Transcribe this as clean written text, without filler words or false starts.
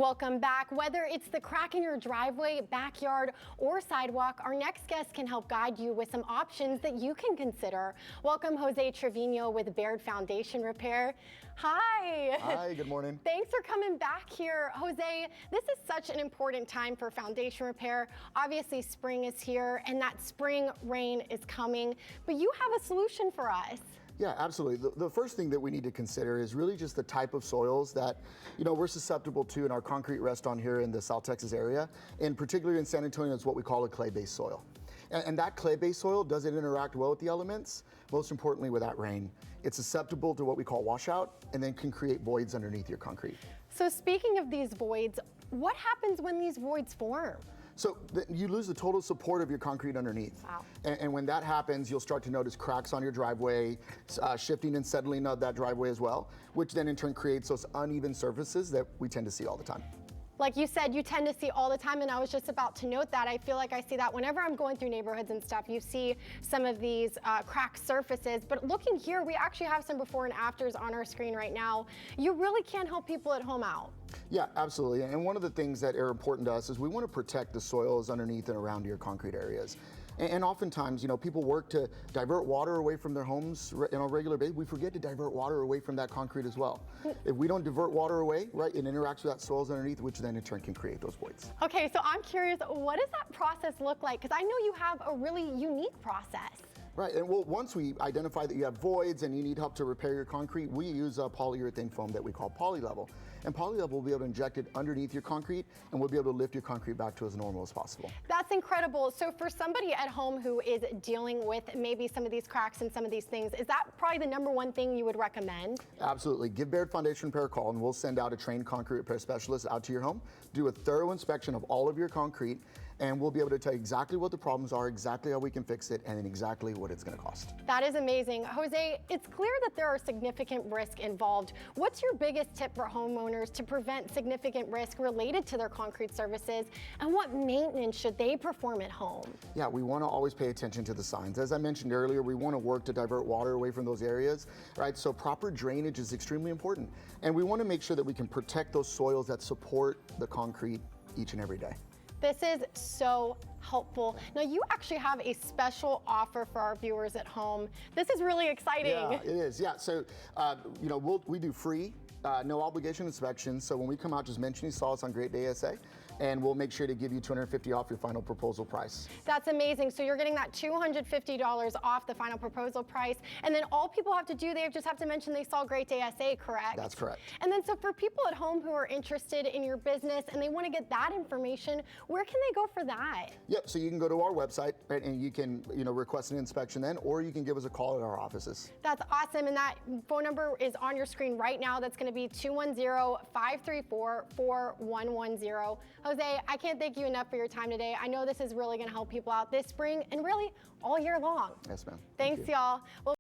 Welcome back. Whether it's the crack in your driveway, backyard, or sidewalk, our next guest can help guide you with some options that you can consider. Welcome Jose Trevino with Baird Foundation Repair. Hi. Hi, good morning. Thanks for coming back here. Jose, this is such an important time for foundation repair. Obviously, spring is here and that spring rain is coming, but you have a solution for us. Yeah, absolutely. The first thing that we need to consider is really just the type of soils that, we're susceptible to in our concrete restaurant here in the South Texas area. And particularly in San Antonio, it's what we call a clay-based soil. And that clay-based soil doesn't interact well with the elements, most importantly with that rain. It's susceptible to what we call washout and then can create voids underneath your concrete. So speaking of these voids, what happens when these voids form? So you lose the total support of your concrete underneath. Wow. And when that happens, you'll start to notice cracks on your driveway, shifting and settling of that driveway as well, which then in turn creates those uneven surfaces that we tend to see all the time. Like you said, you tend to see all the time, and I was just about to note that. I feel like I see that whenever I'm going through neighborhoods and stuff, you see some of these cracked surfaces. But looking here, we actually have some before and afters on our screen right now. You really can help people at home out. Yeah, absolutely. And one of the things that are important to us is we want to protect the soils underneath and around your concrete areas. And oftentimes, people work to divert water away from their homes on a regular basis. We forget to divert water away from that concrete as well. If we don't divert water away, right, it interacts with that soils underneath, which then in turn can create those voids. Okay, so I'm curious, what does that process look like? Because I know you have a really unique process. Right, and well, once we identify that you have voids and you need help to repair your concrete, we use a polyurethane foam that we call Polylevel. And Polylevel will be able to inject it underneath your concrete, and we'll be able to lift your concrete back to as normal as possible. That's incredible. So for somebody at home who is dealing with maybe some of these cracks and some of these things, is that probably the #1 thing you would recommend? Absolutely. Give Baird Foundation Repair a call, and we'll send out a trained concrete repair specialist out to your home, do a thorough inspection of all of your concrete, and we'll be able to tell you exactly what the problems are, exactly how we can fix it, and then exactly what it's going to cost. That is amazing. Jose, it's clear that there are significant risk involved. What's your biggest tip for homeowners to prevent significant risk related to their concrete services, and what maintenance should they perform at home? Yeah, we want to always pay attention to the signs. As I mentioned earlier, we want to work to divert water away from those areas, right? So proper drainage is extremely important, and we want to make sure that we can protect those soils that support the concrete each and every day. This is so helpful. Now you actually have a special offer for our viewers at home. This is really exciting. Yeah, it is. Yeah, so we do free, no obligation inspections. So when we come out, just mention you saw us on Great Day ASA, and we'll make sure to give you $250 off your final proposal price. That's amazing. So you're getting that $250 off the final proposal price, and then all people have to do, they just have to mention they saw Great Day ASA, correct? That's correct. And then so for people at home who are interested in your business and they want to get that information, where can they go for that? Yep, so you can go to our website, right, and you can request an inspection then, or you can give us a call at our offices. That's awesome, and that phone number is on your screen right now. That's going to be 210-534-4110. Jose, I can't thank you enough for your time today. I know this is really going to help people out this spring and really all year long. Yes, ma'am. Thanks, y'all. Well,